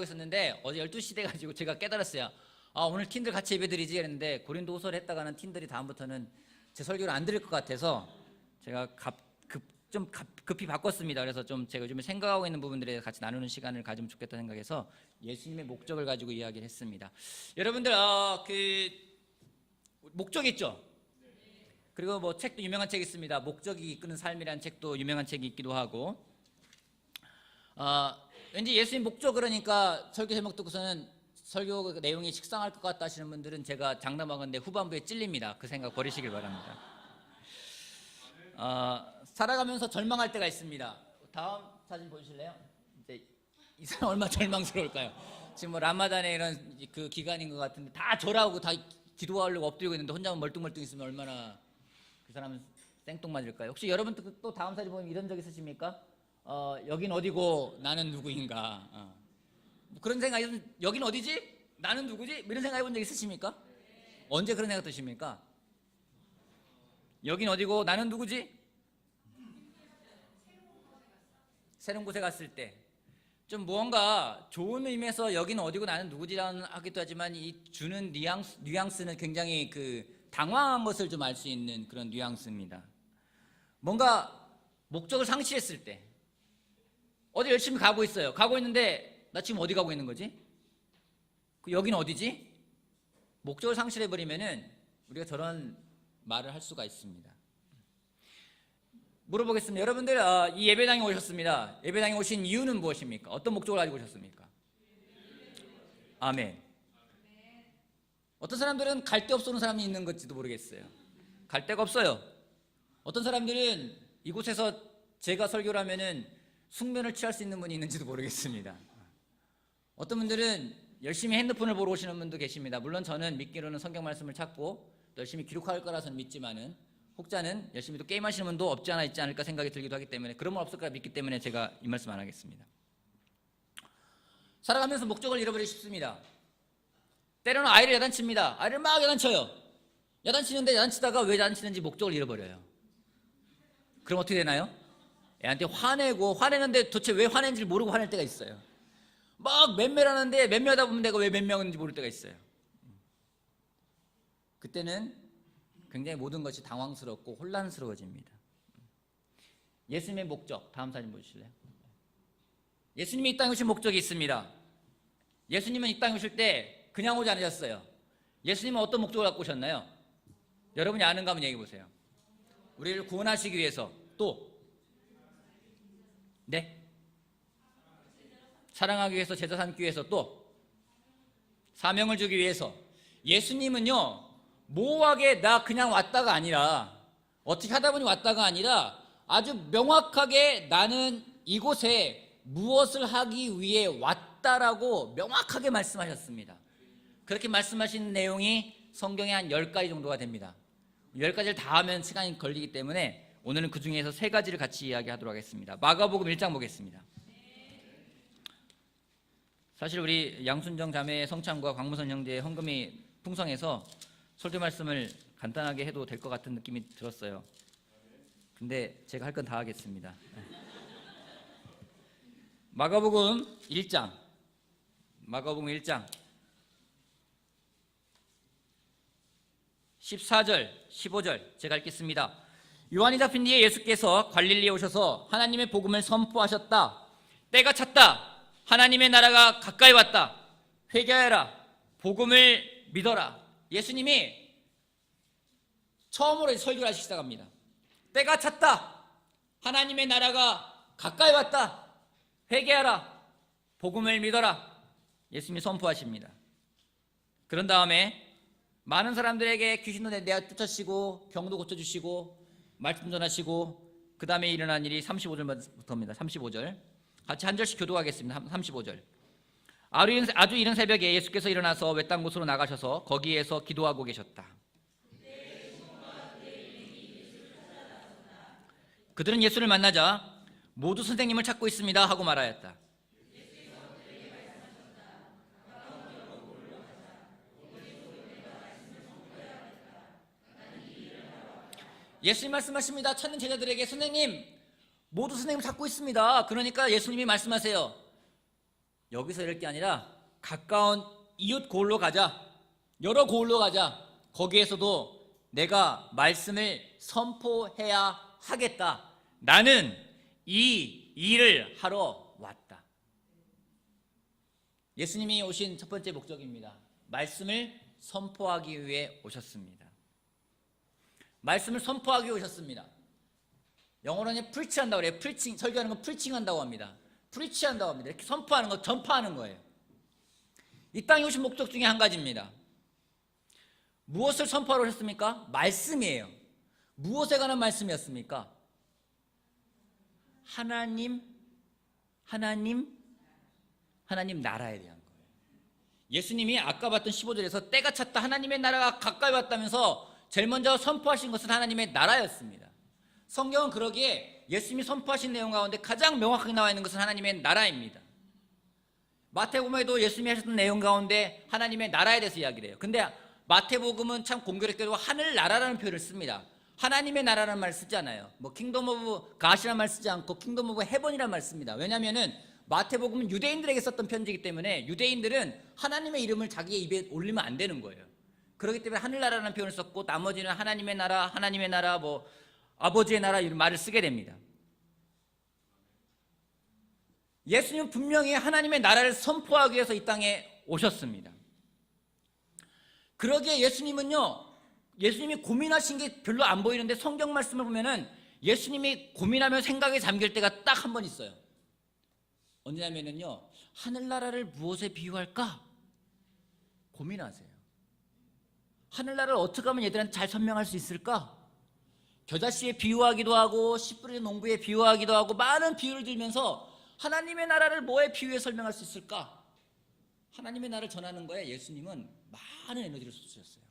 있었는데 어제 12시 돼가지고 제가 깨달았어요. 오늘 팀들 같이 예배드리지 했는데 고린도후서를 했다가는 팀들이 다음부터는 제 설교를 안 들을 것 같아서 제가 급히 바꿨습니다. 그래서 좀 제가 요즘에 생각하고 있는 부분들에 대해서 같이 나누는 시간을 가지면 좋겠다 생각해서 예수님의 목적을 가지고 이야기를 했습니다. 여러분들 그 목적 있죠? 그리고 뭐 책도 유명한 책이 있습니다. 목적이 이끄는 삶이라는 책도 유명한 책이 있기도 하고 왠지 예수님 목적 그러니까 설교 제목 듣고서는 설교 내용이 식상할 것 같다 하시는 분들은 제가 장담하건대 후반부에 찔립니다. 그 생각 버리시길 바랍니다. 살아가면서 절망할 때가 있습니다. 다음 사진 보여주실래요? 이제 이 사람 얼마나 절망스러울까요? 지금 뭐 라마단의 이런 그 기간인 것 같은데 다 절하고 다 기도하려고 엎드리고 있는데 혼자만 멀뚱멀뚱 있으면 얼마나 그 사람은 생뚱맞을까요? 혹시 여러분 또 다음 사진 보면 이런 적 있으십니까? 여긴 어디고 나는 누구인가? 그런 생각, 여긴 어디지? 나는 누구지? 이런 생각 해본 적 있으십니까? 언제 그런 생각 드십니까? 여긴 어디고 나는 누구지? 새로운 곳에 갔을 때 좀 무언가 좋은 의미에서 여긴 어디고 나는 누구지라는 하기도 하지만 이 주는 뉘앙스는 굉장히 그 당황한 것을 좀 알 수 있는 그런 뉘앙스입니다. 뭔가 목적을 상실했을 때 어디 열심히 가고 있어요. 가고 있는데 나 지금 어디 가고 있는 거지? 여긴 어디지? 목적을 상실해버리면은 우리가 저런 말을 할 수가 있습니다. 물어보겠습니다. 여러분들 이 예배당에 오셨습니다. 예배당에 오신 이유는 무엇입니까? 어떤 목적을 가지고 오셨습니까? 아멘. 어떤 사람들은 갈 데 없어 오는 사람이 있는 건지도 모르겠어요. 갈 데가 없어요. 어떤 사람들은 이곳에서 제가 설교를 하면은 숙면을 취할 수 있는 분이 있는지도 모르겠습니다. 어떤 분들은 열심히 핸드폰을 보러 오시는 분도 계십니다. 물론 저는 믿기로는 성경 말씀을 찾고 열심히 기록할 거라서는 믿지만은 혹자는 열심히 또 게임하시는 분도 없지 않아 있지 않을까 생각이 들기도 하기 때문에 그런 분 없을 거라 믿기 때문에 제가 이 말씀 안 하겠습니다. 살아가면서 목적을 잃어버리기 쉽습니다. 때로는 아이를 야단칩니다. 아이를 막 야단쳐요. 야단치는데 야단치다가 왜 야단치는지 목적을 잃어버려요. 그럼 어떻게 되나요? 애한테 화내고 화내는데 도대체 왜 화낸지 모르고 화낼 때가 있어요. 막 맴매라는데 맴매하다 보면 내가 왜 맴매하는지 모를 때가 있어요. 그때는 굉장히 모든 것이 당황스럽고 혼란스러워집니다. 예수님의 목적, 다음 사진 보실래요? 예수님이 이 땅에 오신 목적이 있습니다. 예수님은 이 땅에 오실 때 그냥 오지 않으셨어요. 예수님은 어떤 목적을 갖고 오셨나요? 여러분이 아는가 한번 얘기해 보세요. 우리를 구원하시기 위해서 또 사랑하기 위해서, 제자 삼기 위해서, 또 사명을 주기 위해서. 예수님은요 모호하게 나 그냥 왔다가 아니라 어떻게 하다 보니 왔다가 아니라 아주 명확하게 나는 이곳에 무엇을 하기 위해 왔다라고 명확하게 말씀하셨습니다. 그렇게 말씀하신 내용이 성경에 한 10가지 정도가 됩니다. 10가지를 다 하면 시간이 걸리기 때문에 오늘은 그 중에서 3가지를 같이 이야기하도록 하겠습니다. 마가복음 1장 보겠습니다. 사실 우리 양순정 자매의 성찬과 광무선 형제의 헌금이 풍성해서 설교 말씀을 간단하게 해도 될 것 같은 느낌이 들었어요. 근데 제가 할 건 다 하겠습니다. 마가복음 1장 14절 15절 제가 읽겠습니다. 요한이 잡힌 뒤에 예수께서 갈릴리에 오셔서 하나님의 복음을 선포하셨다. 때가 찼다. 하나님의 나라가 가까이 왔다. 회개하라. 복음을 믿어라. 예수님이 처음으로 설교를 하시기 시작합니다. 때가 찼다. 하나님의 나라가 가까이 왔다. 회개하라. 복음을 믿어라. 예수님이 선포하십니다. 그런 다음에 많은 사람들에게 귀신도 내어 쫓아주시고 병도 고쳐주시고 말씀 전하시고 그 다음에 일어난 일이 35절부터입니다. 35절 같이 한 절씩 교도하겠습니다. 35절 아주 이른 새벽에 예수께서 일어나서 외딴 곳으로 나가셔서 거기에서 기도하고 계셨다. 그들은 예수를 만나자 모두 선생님을 찾고 있습니다 하고 말하였다. 예수님 말씀하십니다. 찾는 제자들에게 선생님 모두 선생님을 찾고 있습니다. 그러니까 예수님이 말씀하세요. 여기서 이럴 게 아니라 가까운 이웃 고을로 가자. 여러 고을로 가자. 거기에서도 내가 말씀을 선포해야 하겠다. 나는 이 일을 하러 왔다. 예수님이 오신 첫 번째 목적입니다. 말씀을 선포하기 위해 오셨습니다. 말씀을 선포하기 위해 오셨습니다. 영어로는 프리치한다고 그래요. 프리칭, 설교하는 건 프리칭한다고 합니다. 프리치한다고 합니다. 이렇게 선포하는 거, 전파하는 거예요. 이 땅에 오신 목적 중에 한 가지입니다. 무엇을 선포하러 오셨습니까? 말씀이에요. 무엇에 관한 말씀이었습니까? 하나님 나라에 대한 거예요. 예수님이 아까 봤던 15절에서 때가 찼다, 하나님의 나라가 가까이 왔다면서 제일 먼저 선포하신 것은 하나님의 나라였습니다. 성경은 그러기에 예수님이 선포하신 내용 가운데 가장 명확하게 나와 있는 것은 하나님의 나라입니다. 마태복음에도 예수님이 하셨던 내용 가운데 하나님의 나라에 대해서 이야기를 해요. 근데 마태복음은 참 공교롭게도 하늘나라라는 표현을 씁니다. 하나님의 나라라는 말을 쓰지 않아요. 뭐 킹덤 오브 갓이라는 말 쓰지 않고 킹덤 오브 헤븐이라는 말을 씁니다. 왜냐하면은 마태복음은 유대인들에게 썼던 편지이기 때문에 유대인들은 하나님의 이름을 자기의 입에 올리면 안 되는 거예요. 그렇기 때문에 하늘나라라는 표현을 썼고 나머지는 하나님의 나라, 뭐 아버지의 나라 이런 말을 쓰게 됩니다. 예수님은 분명히 하나님의 나라를 선포하기 위해서 이 땅에 오셨습니다. 그러기에 예수님이 고민하신 게 별로 안 보이는데 성경 말씀을 보면은 예수님이 고민하며 생각에 잠길 때가 딱 한 번 있어요. 언제냐면요, 하늘나라를 무엇에 비유할까? 고민하세요. 하늘나라를 어떻게 하면 얘들한테 잘 설명할 수 있을까? 겨자씨에 비유하기도 하고 씨 뿌리는 농부에 비유하기도 하고 많은 비유를 들면서 하나님의 나라를 뭐에 비유해 설명할 수 있을까? 하나님의 나라를 전하는 거에 예수님은 많은 에너지를 쏟으셨어요.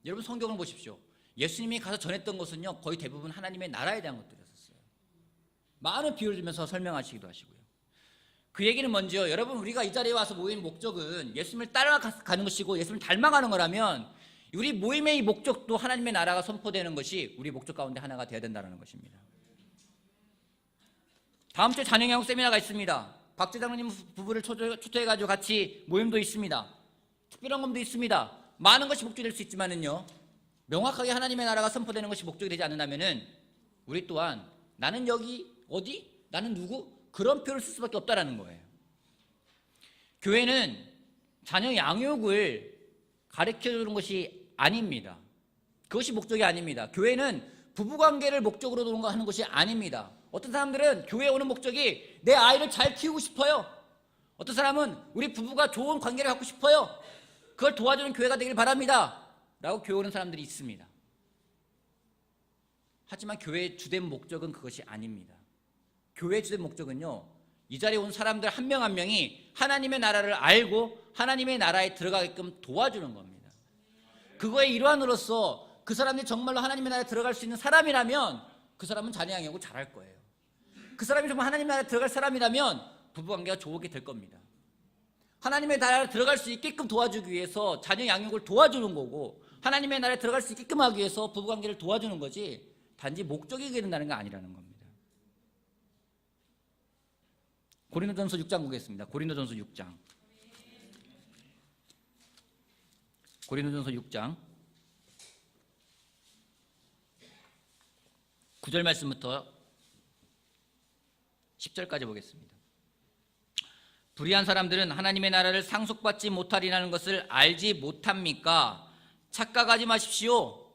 여러분 성경을 보십시오. 예수님이 가서 전했던 것은요, 거의 대부분 하나님의 나라에 대한 것들이었어요. 많은 비유를 들면서 설명하시기도 하시고요. 그 얘기는 먼저 여러분, 우리가 이 자리에 와서 모인 목적은 예수님을 따라가는 것이고 예수님을 닮아가는 거라면 우리 모임의 이 목적도 하나님의 나라가 선포되는 것이 우리 목적 가운데 하나가 되어야 된다는 것입니다. 다음 주에 자녀양육 세미나가 있습니다. 박재 장로님 부부를 초대해가지고 같이 모임도 있습니다. 특별한 것도 있습니다. 많은 것이 목적이 될 수 있지만은요, 명확하게 하나님의 나라가 선포되는 것이 목적이 되지 않는다면은 우리 또한 나는 여기 어디? 나는 누구? 그런 표를 쓸 수밖에 없다라는 거예요. 교회는 자녀 양육을 가르쳐주는 것이 아닙니다. 그것이 목적이 아닙니다. 교회는 부부관계를 목적으로 하는 것이 아닙니다. 어떤 사람들은 교회에 오는 목적이 내 아이를 잘 키우고 싶어요. 어떤 사람은 우리 부부가 좋은 관계를 갖고 싶어요. 그걸 도와주는 교회가 되길 바랍니다 라고 교회 오는 사람들이 있습니다. 하지만 교회의 주된 목적은 그것이 아닙니다. 교회의 주된 목적은요, 이 자리에 온 사람들 한 명 한 명이 하나님의 나라를 알고 하나님의 나라에 들어가게끔 도와주는 겁니다. 그거의 일환으로서 그 사람이 정말로 하나님의 나라에 들어갈 수 있는 사람이라면 그 사람은 자녀 양육을 잘할 거예요. 그 사람이 정말 하나님의 나라에 들어갈 사람이라면 부부관계가 좋게 될 겁니다. 하나님의 나라에 들어갈 수 있게끔 도와주기 위해서 자녀 양육을 도와주는 거고, 하나님의 나라에 들어갈 수 있게끔 하기 위해서 부부관계를 도와주는 거지 단지 목적이 된다는 게 아니라는 겁니다. 고린도전서 6장 보겠습니다. 고린도전서 6장 9절 말씀부터 10절까지 보겠습니다. 불의한 사람들은 하나님의 나라를 상속받지 못하리라는 것을 알지 못합니까? 착각하지 마십시오.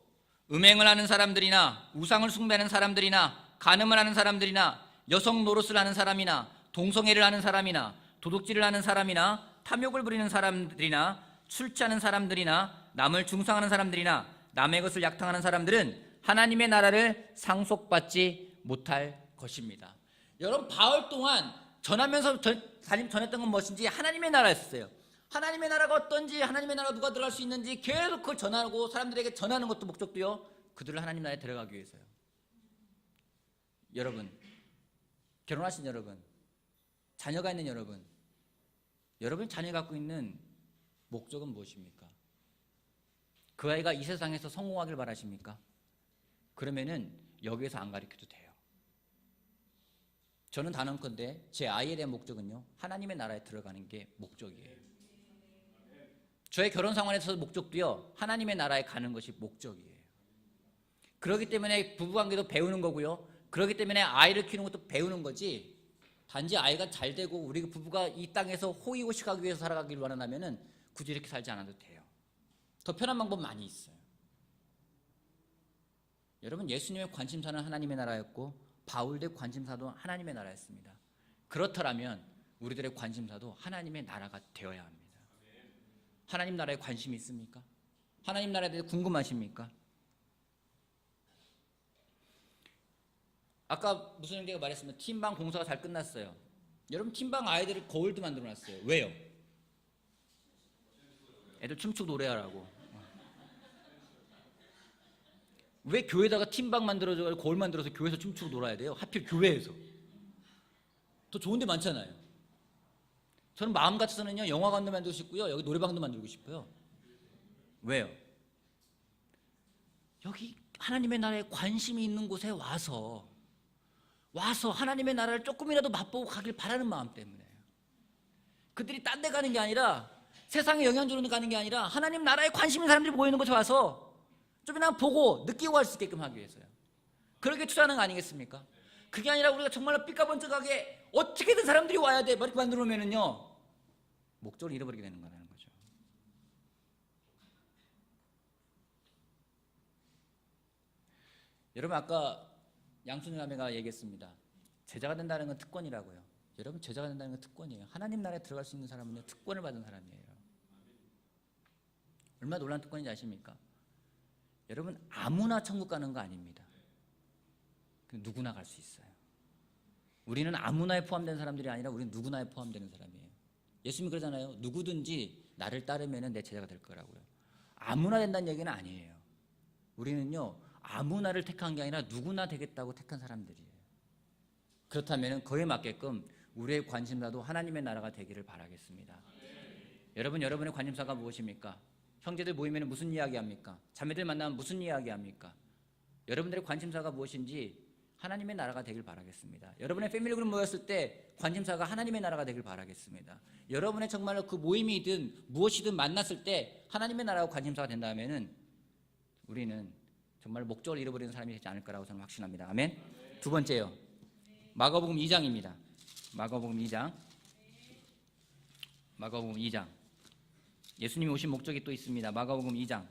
음행을 하는 사람들이나 우상을 숭배하는 사람들이나 간음을 하는 사람들이나 여성 노릇을 하는 사람이나 동성애를 하는 사람이나 도둑질을 하는 사람이나 탐욕을 부리는 사람들이나 술 취하는 사람들이나 남을 중상하는 사람들이나 남의 것을 약탕하는 사람들은 하나님의 나라를 상속받지 못할 것입니다. 여러분, 바울 동안 전하면서 전했던 건 무엇인지 하나님의 나라였어요. 하나님의 나라가 어떤지, 하나님의 나라가 누가 들어갈 수 있는지 계속 그걸 전하고 사람들에게 전하는 것도 목적도요, 그들을 하나님 나라에 들어가기 위해서요. 여러분, 결혼하신 여러분, 자녀가 있는 여러분, 여러분 자녀가 갖고 있는 목적은 무엇입니까? 그 아이가 이 세상에서 성공하길 바라십니까? 그러면은 여기에서 안 가르쳐도 돼요. 저는 단언컨대 제 아이에 대한 목적은요, 하나님의 나라에 들어가는 게 목적이에요. 저의 결혼 상황에서 목적도요, 하나님의 나라에 가는 것이 목적이에요. 그렇기 때문에 부부관계도 배우는 거고요, 그렇기 때문에 아이를 키우는 것도 배우는 거지, 단지 아이가 잘 되고 우리 부부가 이 땅에서 호의호식하기 위해서 살아가기를 원한다면 굳이 이렇게 살지 않아도 돼요. 더 편한 방법 많이 있어요. 여러분, 예수님의 관심사는 하나님의 나라였고 바울의 관심사도 하나님의 나라였습니다. 그렇더라면 우리들의 관심사도 하나님의 나라가 되어야 합니다. 하나님 나라에 관심이 있습니까? 하나님 나라에 대해 궁금하십니까? 아까 무슨 형제가 말했으면 팀방 공사가 잘 끝났어요. 여러분, 팀방 아이들을 거울도 만들어놨어요. 왜요? 애들 춤추고 노래하라고. 왜 교회에다가 팀방 만들어서 거울 만들어서 교회에서 춤추고 놀아야 돼요? 하필 교회에서. 더 좋은 데 많잖아요. 저는 마음 같아서는요, 영화관도 만들고 싶고요, 여기 노래방도 만들고 싶어요. 왜요? 여기 하나님의 나라에 관심이 있는 곳에 와서 하나님의 나라를 조금이라도 맛보고 가길 바라는 마음 때문에요. 그들이 딴 데 가는 게 아니라, 세상에 영향 주는 데 가는 게 아니라 하나님 나라에 관심 있는 사람들이 모이는 곳에 와서 좀이나 보고 느끼고 갈 수 있게끔 하기 위해서요. 그렇게 투자하는 거 아니겠습니까? 그게 아니라 우리가 정말로 삐까번쩍하게 어떻게든 사람들이 와야 돼 이렇게 만들어 놓으면요, 목적을 잃어버리게 되는 거라는 거죠. 여러분, 아까 양순이 자매가 얘기했습니다. 제자가 된다는 건 특권이라고요. 여러분, 제자가 된다는 건 특권이에요. 하나님 나라에 들어갈 수 있는 사람은요, 특권을 받은 사람이에요. 얼마나 놀라운 특권인지 아십니까? 여러분, 아무나 천국 가는 거 아닙니다. 누구나 갈 수 있어요. 우리는 아무나에 포함된 사람들이 아니라 우리는 누구나에 포함되는 사람이에요. 예수님이 그러잖아요. 누구든지 나를 따르면 내 제자가 될 거라고요. 아무나 된다는 얘기는 아니에요. 우리는요, 아무나를 택한 게 아니라 누구나 되겠다고 택한 사람들이에요. 그렇다면 그에 맞게끔 우리의 관심사도 하나님의 나라가 되기를 바라겠습니다. 여러분, 여러분의 관심사가 무엇입니까? 형제들 모이면 무슨 이야기 합니까? 자매들 만나면 무슨 이야기 합니까? 여러분들의 관심사가 무엇인지 하나님의 나라가 되길 바라겠습니다. 여러분의 패밀리 그룹 모였을 때 관심사가 하나님의 나라가 되길 바라겠습니다. 여러분의 정말로 그 모임이든 무엇이든 만났을 때 하나님의 나라가 관심사가 된다면은 우리는 정말 목적을 잃어버리는 사람이 되지 않을 거라고 저는 확신합니다. 아멘. 두 번째요, 마가복음 2장입니다. 마가복음 2장. 예수님이 오신 목적이 또 있습니다. 마가복음 2장.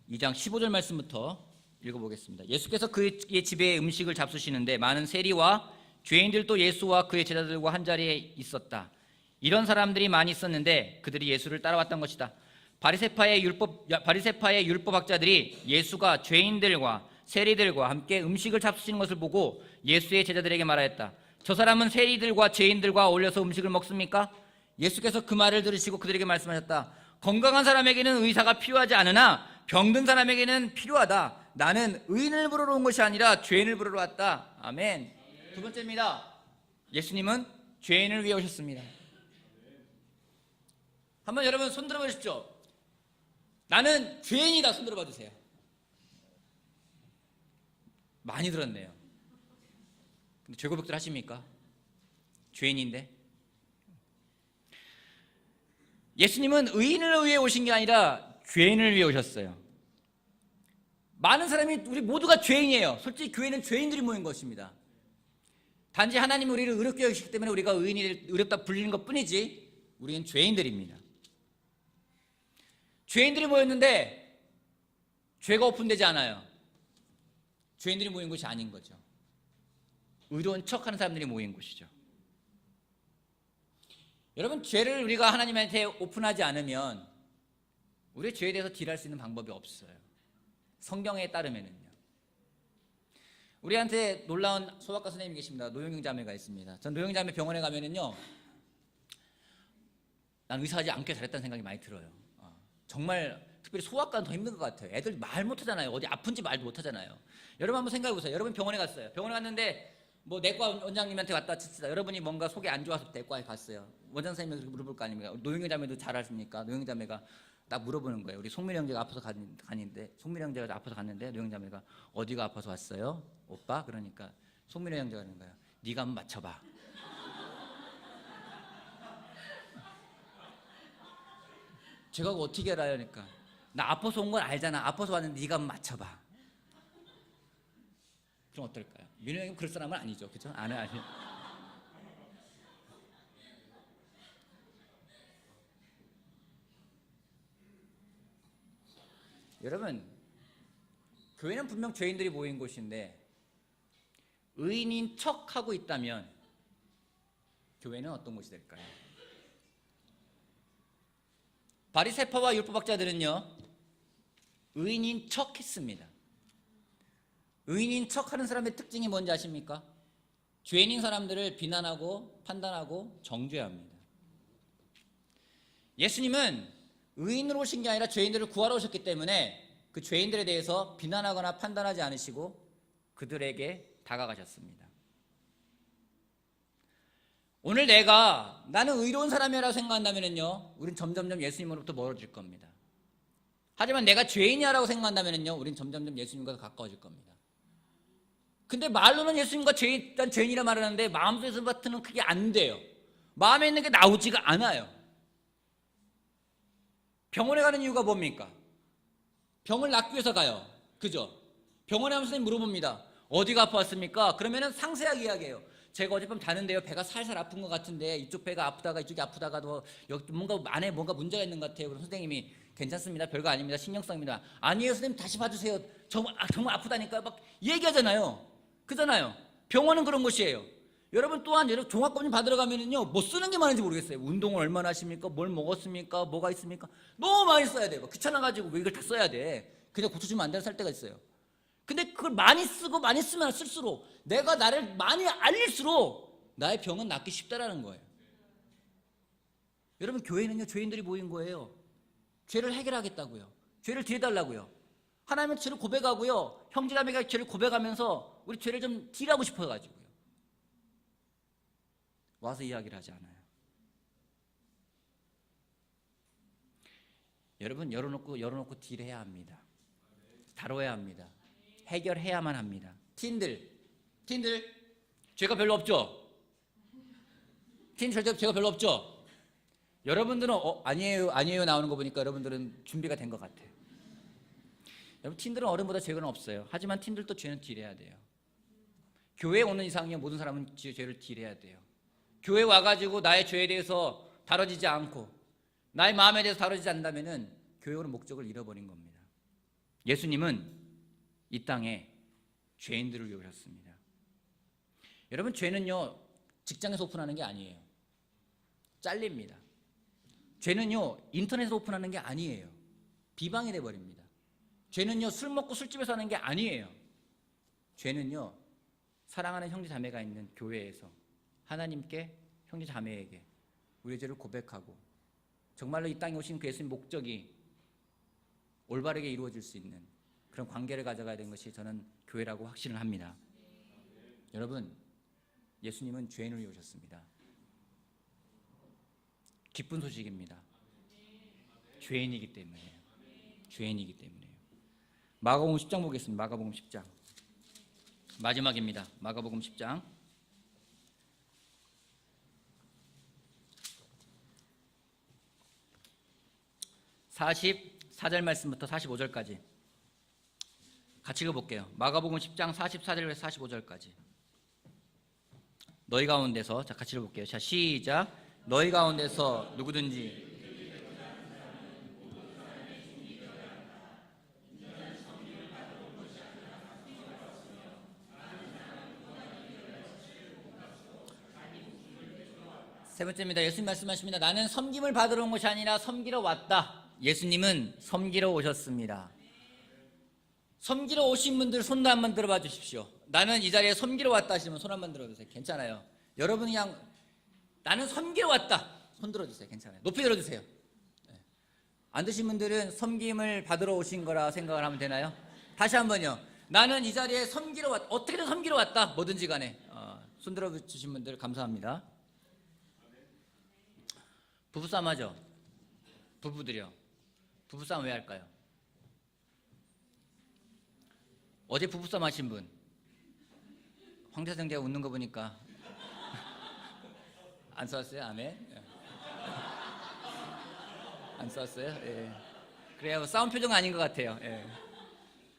이 장 15절 말씀부터 읽어보겠습니다. 예수께서 그의 집에 음식을 잡수시는데 많은 세리와 죄인들도 예수와 그의 제자들과 한자리에 있었다. 이런 사람들이 많이 있었는데 그들이 예수를 따라왔던 것이다. 바리새파의 율법학자들이 예수가 죄인들과 세리들과 함께 음식을 잡수시는 것을 보고 예수의 제자들에게 말하였다. 저 사람은 세리들과 죄인들과 어울려서 음식을 먹습니까? 예수께서 그 말을 들으시고 그들에게 말씀하셨다. 건강한 사람에게는 의사가 필요하지 않으나 병든 사람에게는 필요하다. 나는 의인을 부르러 온 것이 아니라 죄인을 부르러 왔다. 아멘. 두 번째입니다. 예수님은 죄인을 위해 오셨습니다. 한번 여러분 손 들어봐 주십시오. 나는 죄인이다. 손 들어봐 주세요. 많이 들었네요. 근데 죄 고백들 하십니까? 죄인인데. 예수님은 의인을 위해 오신 게 아니라 죄인을 위해 오셨어요. 많은 사람이 우리 모두가 죄인이에요. 솔직히 교회는 죄인들이 모인 것입니다. 단지 하나님이 우리를 의롭게 여기시기 때문에 우리가 의롭다 불리는 것뿐이지 우리는 죄인들입니다. 죄인들이 모였는데 죄가 오픈되지 않아요. 죄인들이 모인 곳이 아닌 거죠. 의로운 척하는 사람들이 모인 곳이죠. 여러분, 죄를 우리가 하나님한테 오픈하지 않으면 우리의 죄에 대해서 딜할 수 있는 방법이 없어요. 성경에 따르면은요. 우리한테 놀라운 소아과 선생님이 계십니다. 노영경 자매가 있습니다. 전 노영경 자매 병원에 가면은요, 난 의사하지 않게 잘했다는 생각이 많이 들어요. 정말 특별히 소아과는 더 힘든 것 같아요. 애들 말 못하잖아요. 어디 아픈지 말도 못하잖아요. 여러분 한번 생각해 보세요. 여러분 병원에 갔어요. 병원에 갔는데 뭐 내과 원장님한테 왔다 칩시다. 여러분이 뭔가 속이 안 좋아서 내과에 갔어요. 원장 선생님이 그렇게 물어볼 거 아닙니까? 노영경 자매도 잘 아십니까? 노영경 자매가 딱 물어보는 거예요. 우리 송민이 형제가 아파서 가는데 송민이 형제가 아파서 갔는데 노영자매가 어디가 아파서 왔어요? 오빠? 그러니까 송민이 형제가 하는 거예요. 네가 한번 맞춰봐. 제가 어떻게 알아요? 그러니까 나 아파서 온 건 알잖아. 아파서 왔는데 네가 한번 맞춰봐. 그럼 어떨까요? 민호 형이 그럴 사람은 아니죠. 그렇죠? 아니요. 여러분, 교회는 분명 죄인들이 모인 곳인데 의인인 척하고 있다면 교회는 어떤 곳이 될까요? 바리새파와 율법학자들은요, 의인인 척했습니다. 의인인 척하는 사람의 특징이 뭔지 아십니까? 죄인인 사람들을 비난하고 판단하고 정죄합니다. 예수님은 의인으로 오신 게 아니라 죄인들을 구하러 오셨기 때문에 그 죄인들에 대해서 비난하거나 판단하지 않으시고 그들에게 다가가셨습니다. 오늘 나는 의로운 사람이라고 생각한다면요, 우린 점점점 예수님으로부터 멀어질 겁니다. 하지만 내가 죄인이라고 생각한다면요, 우린 점점점 예수님과 가까워질 겁니다. 근데 말로는 예수님과 죄인이라 말하는데 마음속에서부터는 그게 안 돼요. 마음에 있는 게 나오지가 않아요. 병원에 가는 이유가 뭡니까? 병을 낫기 위해서 가요. 그죠? 병원에 가면 선생님 물어봅니다. 어디가 아팠습니까? 그러면은 상세하게 이야기해요. 제가 어젯밤 자는데요, 배가 살살 아픈 것 같은데 이쪽 배가 아프다가 이쪽이 아프다가도 여기 뭔가 안에 뭔가 문제가 있는 것 같아요. 그럼 선생님이 괜찮습니다. 별거 아닙니다. 신경성입니다. 아니에요, 선생님 다시 봐주세요. 정말 아프다니까 막 얘기하잖아요. 그잖아요. 병원은 그런 곳이에요. 여러분 또한 종합검진 받으러 가면은요, 뭐 쓰는 게 많은지 모르겠어요. 운동을 얼마나 하십니까? 뭘 먹었습니까? 뭐가 있습니까? 너무 많이 써야 돼요. 귀찮아가지고 왜 이걸 다 써야 돼? 그냥 고쳐주면 안 되는 살 때가 있어요. 근데 그걸 많이 쓰고 많이 쓰면 쓸수록 내가 나를 많이 알릴수록 나의 병은 낫기 쉽다라는 거예요. 여러분 교회는요, 죄인들이 모인 거예요. 죄를 해결하겠다고요. 죄를 딜해달라고요. 하나님은 죄를 고백하고요, 형제자매가 죄를 고백하면서 우리 죄를 좀 딜하고 싶어가지고요 와서 이야기를 하지 않아요. 여러분 열어놓고 딜해야 합니다. 다뤄야 합니다. 해결해야만 합니다. 팀들 죄가 별로 없죠? 죄가 별로 없죠? 여러분들은 아니에요 나오는 거 보니까 여러분들은 준비가 된 것 같아요. 여러분 팀들은 어른보다 죄는 없어요. 하지만 팀들도 죄는 딜해야 돼요. 교회에 오는 이상이요, 모든 사람은 죄를 딜해야 돼요. 교회 와가지고 나의 죄에 대해서 다뤄지지 않고 나의 마음에 대해서 다뤄지지 않는다면 교회 오는 목적을 잃어버린 겁니다. 예수님은 이 땅에 죄인들을 위해 오셨습니다. 여러분 죄는요, 직장에서 오픈하는 게 아니에요. 잘립니다. 죄는요, 인터넷에서 오픈하는 게 아니에요. 비방이 돼버립니다. 죄는요, 술 먹고 술집에서 하는 게 아니에요. 죄는요, 사랑하는 형제 자매가 있는 교회에서 하나님께 형제 자매에게 우리의 죄를 고백하고 정말로 이 땅에 오신 그 예수님 목적이 올바르게 이루어질 수 있는 그런 관계를 가져가야 되는 것이 저는 교회라고 확신을 합니다. 여러분, 예수님은 죄인을 위해 오셨습니다. 기쁜 소식입니다. 죄인이기 때문에요. 마가복음 10장 보겠습니다. 마가복음 10장 마지막입니다. 마가복음 10장 44절 말씀부터 45절까지 같이 읽어볼게요. 마가복음 10장 44절에서 45절까지 너희 가운데서, 자 같이 읽어볼게요. 자 시작. 너희 가운데서 누구든지 세 번째입니다. 예수님 말씀하십니다. 나는 섬김을 받으러 온 것이 아니라 섬기러 왔다. 예수님은 섬기러 오셨습니다. 섬기러 오신 분들 손 한번 들어봐 주십시오. 나는 이 자리에 섬기러 왔다 하시면 손 한번 들어주세요. 괜찮아요. 여러분 그냥 나는 섬기러 왔다 손 들어주세요. 괜찮아요. 높이 들어주세요. 네. 안 드신 분들은 섬김을 받으러 오신 거라 생각을 하면 되나요? 다시 한번요. 나는 이 자리에 섬기러 왔다. 어떻게든 섬기러 왔다. 뭐든지 간에 손 들어주신 분들 감사합니다. 부부싸움 하죠? 부부들이요. 부부싸움 왜 할까요? 어제 부부싸움 하신 분, 황태성제가 웃는 거 보니까 안 싸웠어요? 아멘? 안 싸웠어요? 예. 그래요. 싸움 표정 아닌 것 같아요. 예.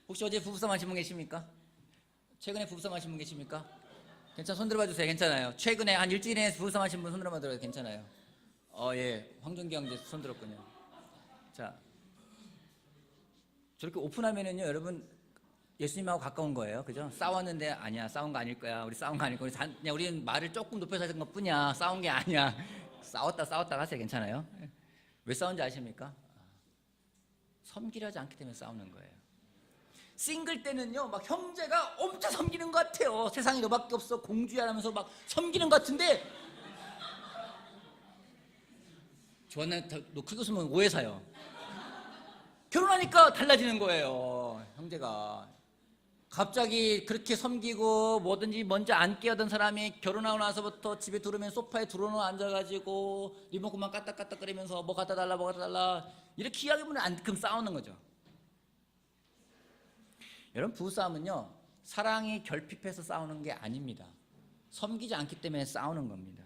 혹시 어제 부부싸움 하신 분 계십니까? 최근에 부부싸움 하신 분 계십니까? 손 들어봐 주세요. 괜찮아요. 최근에 한 일주일 내에 부부싸움 하신 분 손 들어봐 주세요. 괜찮아요. 예. 황준기 형제 손 들었군요. 자, 저렇게 오픈하면은요, 여러분 예수님하고 가까운 거예요. 그죠? 싸웠는데 아니야. 싸운 거 아닐 거야. 우리 싸운 거 아닐 거야. 그냥 우리는 말을 조금 높여서 하는 것 뿐이야. 싸운 게 아니야. 싸웠다 하세요. 괜찮아요? 왜 싸운지 아십니까? 섬기려 하지 않기 때문에 싸우는 거예요. 싱글 때는요, 막 형제가 엄청 섬기는 것 같아요. 세상에 너밖에 없어. 공주야 하면서 막 섬기는 것 같은데, 저는 너 크게 웃으면 오해 사요. 결혼하니까 달라지는 거예요. 형제가. 갑자기 그렇게 섬기고 뭐든지 먼저 앉게 하던 사람이 결혼하고 나서부터 집에 들어오면 소파에 들어놓아 앉아가지고 리모컨만 까딱까딱거리면서 뭐 갖다 달라 뭐 갖다 달라 이렇게 이야기하면 안 그럼 싸우는 거죠. 여러분, 부부싸움은요, 사랑이 결핍해서 싸우는 게 아닙니다. 섬기지 않기 때문에 싸우는 겁니다.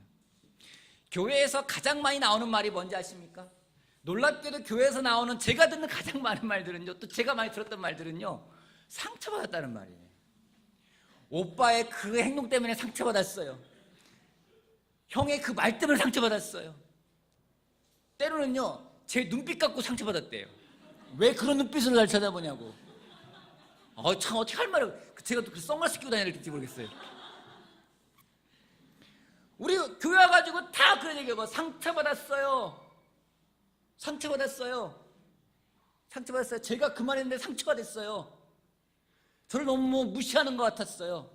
교회에서 가장 많이 나오는 말이 뭔지 아십니까? 놀랍게도 교회에서 나오는 제가 듣는 가장 많은 말들은요, 또 제가 많이 들었던 말들은요, 상처받았다는 말이에요. 오빠의 그 행동 때문에 상처받았어요. 형의 그 말 때문에 상처받았어요. 때로는요, 제 눈빛 갖고 상처받았대요. 왜 그런 눈빛으로 날 쳐다보냐고. 참 어떻게 할 말을, 제가 또 그 선글라스 끼고 다녀야 될지 모르겠어요. 우리 교회 와가지고 다 그런 얘기하고 상처받았어요. 제가 그 말했는데 상처가 됐어요. 저를 너무 무시하는 것 같았어요.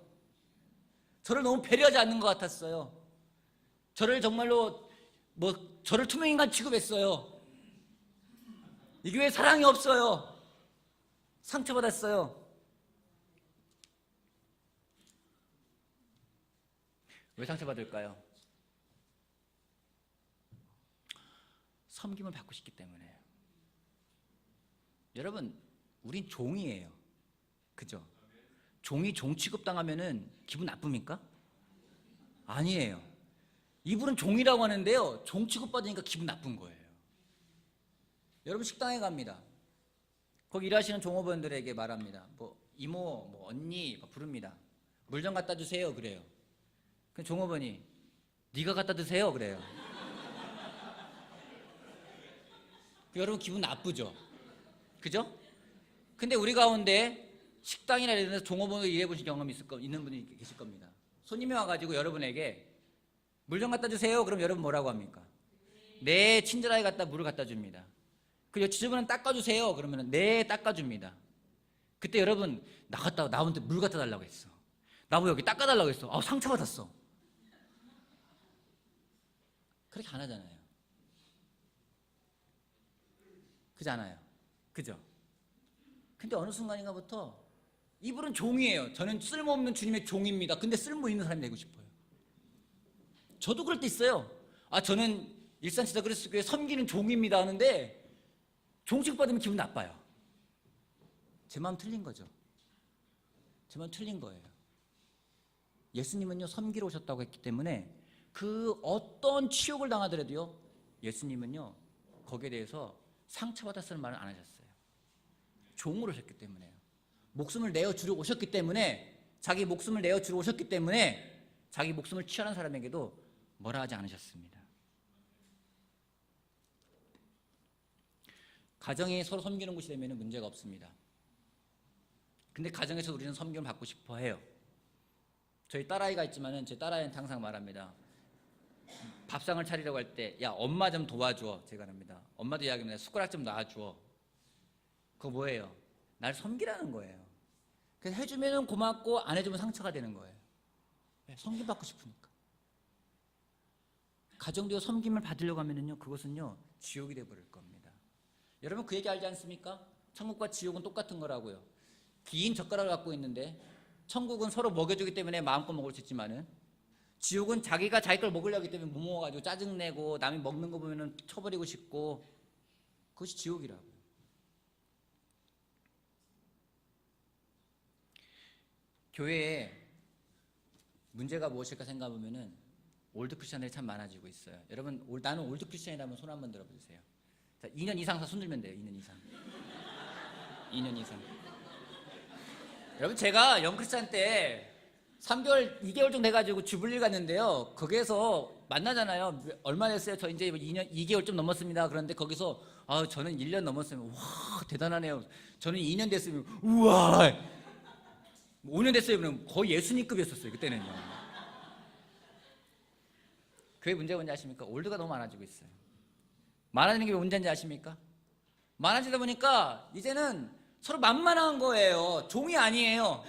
저를 너무 배려하지 않는 것 같았어요. 저를 정말로 저를 투명인간 취급했어요. 이 교회에 사랑이 없어요. 상처받았어요. 왜 상처받을까요? 섬김을 받고 싶기 때문에요. 여러분, 우린 종이에요. 그죠? 종이 종 취급당하면은 기분 나쁩니까? 아니에요. 이분은 종이라고 하는데요, 종 취급받으니까 기분 나쁜 거예요. 여러분, 식당에 갑니다. 거기 일하시는 종업원들에게 말합니다. 이모, 언니 부릅니다. 물 좀 갖다 주세요. 그래요. 그 종업원이 네가 갖다 드세요. 그래요. 여러분, 기분 나쁘죠? 그죠? 근데 우리 가운데 식당이나 이런 데서 종업원으로 일해보신 경험이 있는 분이 계실 겁니다. 손님이 와가지고 여러분에게 물 좀 갖다 주세요. 그럼 여러분 뭐라고 합니까? 네, 친절하게 갖다 물을 갖다 줍니다. 그리고 지저분은 닦아주세요. 그러면 네, 닦아줍니다. 그때 여러분, 나한테 물 갖다 달라고 했어. 나보고 여기 닦아달라고 했어. 상처받았어. 그렇게 안 하잖아요. 그렇지 않아요. 그죠? 근데 어느 순간인가부터 이분은 종이에요. 저는 쓸모없는 주님의 종입니다. 근데 쓸모 있는 사람이 되고 싶어요. 저도 그럴 때 있어요. 저는 일산지사 그리스도 교회 섬기는 종입니다 하는데 종 취급받으면 기분 나빠요. 제 마음 틀린 거죠. 제 마음 틀린 거예요. 예수님은요, 섬기러 오셨다고 했기 때문에 그 어떤 치욕을 당하더라도요, 예수님은요, 거기에 대해서 상처받았다는 말은 안 하셨어요. 종으로 오셨기 때문에요. 목숨을 내어주려 오셨기 때문에, 자기 목숨을 내어주려 오셨기 때문에 자기 목숨을 취하는 사람에게도 뭐라 하지 않으셨습니다. 가정이 서로 섬기는 곳이 되면 문제가 없습니다. 근데 가정에서 우리는 섬김을 받고 싶어 해요. 저희 딸아이가 있지만은 제 딸아이는 항상 말합니다. 밥상을 차리려고 할 때, 야, 엄마 좀 도와줘. 제가 합니다. 엄마도 이야기합니다. 숟가락 좀 놔줘. 그거 뭐예요? 날 섬기라는 거예요. 그래서 해주면 고맙고 안 해주면 상처가 되는 거예요. 섬김받고 싶으니까. 가정도 섬김을 받으려고 하면은요, 그것은요, 지옥이 되어버릴 겁니다. 여러분, 그 얘기 알지 않습니까? 천국과 지옥은 똑같은 거라고요. 긴 젓가락을 갖고 있는데 천국은 서로 먹여주기 때문에 마음껏 먹을 수 있지만은, 지옥은 자기가 자기 걸 먹으려고 하기 때문에 못 먹어가지고 짜증내고 남이 먹는 거 보면은 쳐버리고 싶고, 그것이 지옥이라고요. 교회에 문제가 무엇일까 생각해보면은 올드 크리스천들이 참 많아지고 있어요. 여러분, 나는 올드 크리스천이라면 손 한번 들어보세요. 자, 2년 이상 손 들면 돼요. 2년 이상. 2년 이상. 여러분, 제가 영크리스천 때 3개월, 2개월 정도 돼가지고 주블리 갔는데요. 거기에서 만나잖아요. 얼마 됐어요? 저 이제 2개월 좀 넘었습니다. 그런데 거기서 저는 1년 넘었으면 와 대단하네요. 저는 2년 됐으면 우와 5년 됐어요. 그럼 거의 예수님급이었어요. 그때는요. 그게 문제가 뭔지 아십니까? 올드가 너무 많아지고 있어요. 많아지는 게 문제인지 아십니까? 많아지다 보니까 이제는 서로 만만한 거예요. 종이 아니에요.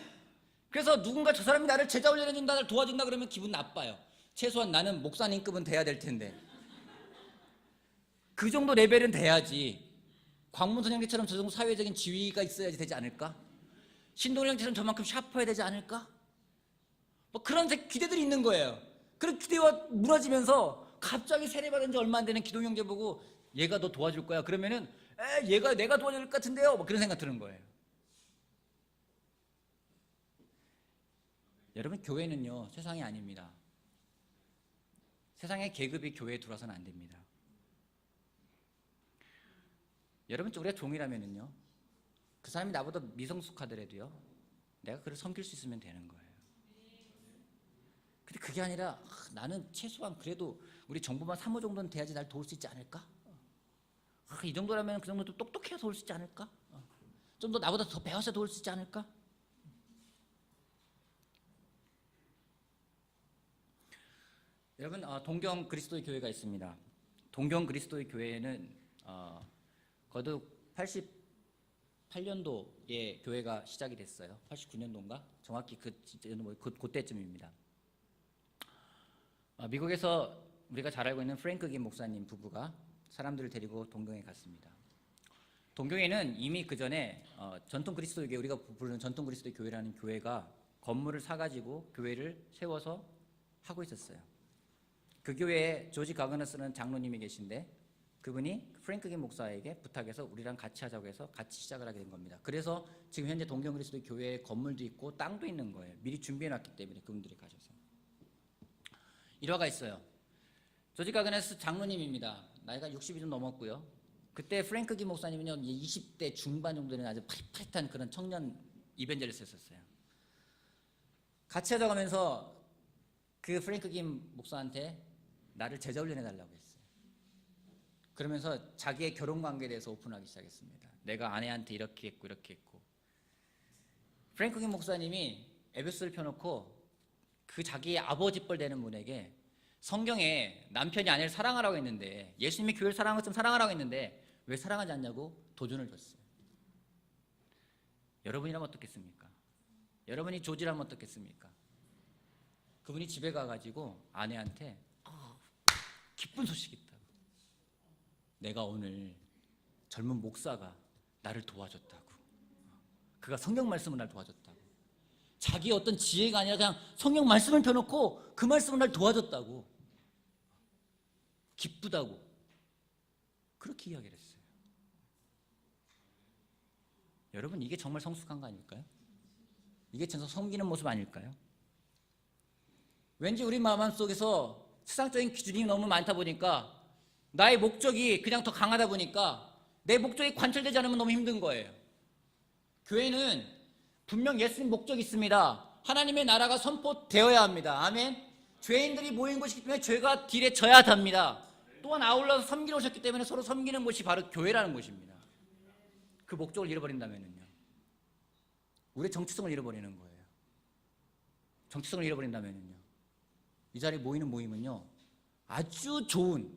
그래서 누군가 저 사람이 나를 제자 훈련해준다, 나를 도와준다 그러면 기분 나빠요. 최소한 나는 목사님급은 돼야 될 텐데. 그 정도 레벨은 돼야지. 광문선 형제처럼 저 정도 사회적인 지위가 있어야지 되지 않을까? 신동훈 형제처럼 저만큼 샤프해야 되지 않을까? 뭐 그런 기대들이 있는 거예요. 그런 기대가 무너지면서 갑자기 세례받은 지 얼마 안 되는 기동 형제 보고 얘가 너 도와줄 거야. 그러면은 얘가 내가 도와줄 것 같은데요. 뭐 그런 생각 드는 거예요. 여러분, 교회는요 세상이 아닙니다. 세상의 계급이 교회에 들어와서는 안 됩니다. 여러분, 우리가 종이라면은요 그 사람이 나보다 미성숙하더라도요 내가 그를 섬길 수 있으면 되는 거예요. 근데 그게 아니라 나는 최소한 그래도 우리 정부만 3호 정도는 돼야지 날 도울 수 있지 않을까? 이 정도라면 그 정도 좀 똑똑해야 도울 수 있지 않을까? 좀 더 나보다 더 배워서 도울 수 있지 않을까? 여러분, 동경 그리스도의 교회가 있습니다. 동경 그리스도의 교회는 거듭 88년도에 교회가 시작이 됐어요. 89년도인가? 정확히 그때쯤입니다. 미국에서 우리가 잘 알고 있는 프랭크 김 목사님 부부가 사람들을 데리고 동경에 갔습니다. 동경에는 이미 그 전에 전통 그리스도의 교회, 우리가 부르는 전통 그리스도의 교회라는 교회가 건물을 사가지고 교회를 세워서 하고 있었어요. 그 교회에 조지 가그너스는 장로님이 계신데 그분이 프랭크 김 목사에게 부탁해서 우리랑 같이 하자고 해서 같이 시작을 하게 된 겁니다. 그래서 지금 현재 동경 그리스도의 교회에 건물도 있고 땅도 있는 거예요. 미리 준비해놨기 때문에 그분들이 가셔서. 일화가 있어요. 조지 가그너스 장로님입니다. 나이가 60이 좀 넘었고요. 그때 프랭크 김 목사님은요 20대 중반 정도 되는 아주 파릿파릿한 그런 청년 이벤젤리스트였어요. 같이 하자고 하면서 그 프랭크 김 목사한테 나를 제자 훈련해달라고 했어요. 그러면서 자기의 결혼 관계에 대해서 오픈하기 시작했습니다. 내가 아내한테 이렇게 했고 이렇게 했고. 프랭크 김 목사님이 에베소를 펴놓고 그 자기의 아버지 뻘 되는 분에게 성경에 남편이 아내를 사랑하라고 했는데 예수님이 교회를 사랑한 것처럼 사랑하라고 했는데 왜 사랑하지 않냐고 도전을 줬어요. 여러분이라면 어떻겠습니까? 여러분이 조지라면 어떻겠습니까? 그분이 집에 가가지고 아내한테 기쁜 소식이 있다고. 내가 오늘 젊은 목사가 나를 도와줬다고. 그가 성경 말씀을 날 도와줬다고. 자기 어떤 지혜가 아니라 그냥 성경 말씀을 펴놓고 그 말씀을 날 도와줬다고. 기쁘다고. 그렇게 이야기를 했어요. 여러분, 이게 정말 성숙한 거 아닐까요? 이게 진짜 섬기는 모습 아닐까요? 왠지 우리 마음 속에서 세상적인 기준이 너무 많다 보니까 나의 목적이 그냥 더 강하다 보니까 내 목적이 관철되지 않으면 너무 힘든 거예요. 교회는 분명 예수님 목적이 있습니다. 하나님의 나라가 선포되어야 합니다. 아멘. 죄인들이 모인 곳이기 때문에 죄가 딜에 져야 합니다. 또한 아울러서 섬기러 오셨기 때문에 서로 섬기는 곳이 바로 교회라는 곳입니다. 그 목적을 잃어버린다면요, 우리의 정체성을 잃어버리는 거예요. 정체성을 잃어버린다면요, 이 자리에 모이는 모임은요 아주 좋은,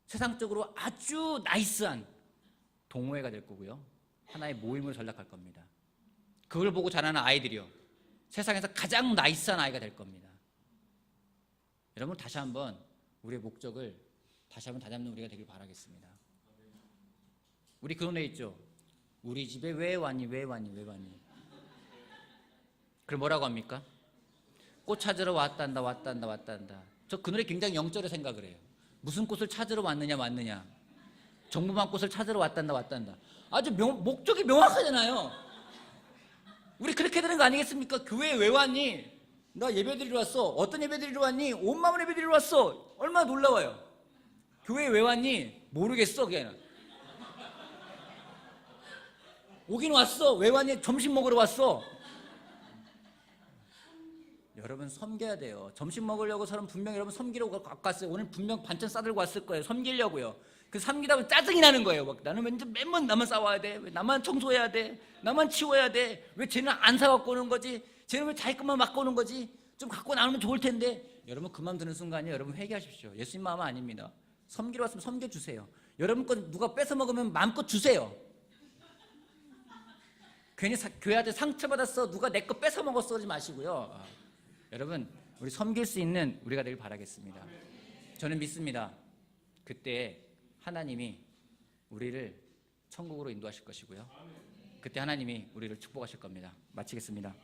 세상적으로 아주 나이스한 동호회가 될 거고요, 하나의 모임으로 전락할 겁니다. 그걸 보고 자라는 아이들이요 세상에서 가장 나이스한 아이가 될 겁니다. 여러분, 다시 한번 우리의 목적을 다시 한번 다잡는 우리가 되길 바라겠습니다. 우리 그 노래 있죠. 우리 집에 왜 왔니 왜 왔니 왜 왔니. 그럼 뭐라고 합니까? 꽃 찾으러 왔단다 왔단다 왔단다. 저 그 노래 굉장히 영적으로 생각을 해요. 무슨 꽃을 찾으러 왔느냐 왔느냐. 정부만 꽃을 찾으러 왔단다 왔단다. 아주 목적이 명확하잖아요. 우리 그렇게 되는 거 아니겠습니까? 교회에 왜 왔니? 나 예배드리러 왔어. 어떤 예배드리러 왔니? 온 마음으로 예배드리러 왔어. 얼마나 놀라워요. 교회에 왜 왔니? 모르겠어. 걔는 오긴 왔어. 왜 왔니? 점심 먹으러 왔어. 여러분 섬겨야 돼요. 점심 먹으려고 사람 분명 여러분 섬기려고 갖고 왔어요. 오늘 분명 반찬 싸들고 왔을 거예요. 섬기려고요. 그 섬기다 보면 짜증이 나는 거예요. 막 나는 왠지 맨날 나만 싸워야 돼. 왜 나만 청소해야 돼. 나만 치워야 돼. 왜 쟤는 안 사갖고 오는 거지? 쟤는 왜 자기 것만 맡고 오는 거지? 좀 갖고 나오면 좋을 텐데. 여러분 그 마음 드는 순간에 여러분 회개하십시오. 예수님 마음은 아닙니다. 섬기러 왔으면 섬겨주세요. 여러분 건 누가 뺏어 먹으면 마음껏 주세요. 괜히 교회한테 상처받았어. 누가 내 거 뺏어 먹었어. 그러지 마시고요. 여러분 우리 섬길 수 있는 우리가 되길 바라겠습니다. 저는 믿습니다. 그때 하나님이 우리를 천국으로 인도하실 것이고요. 그때 하나님이 우리를 축복하실 겁니다. 마치겠습니다.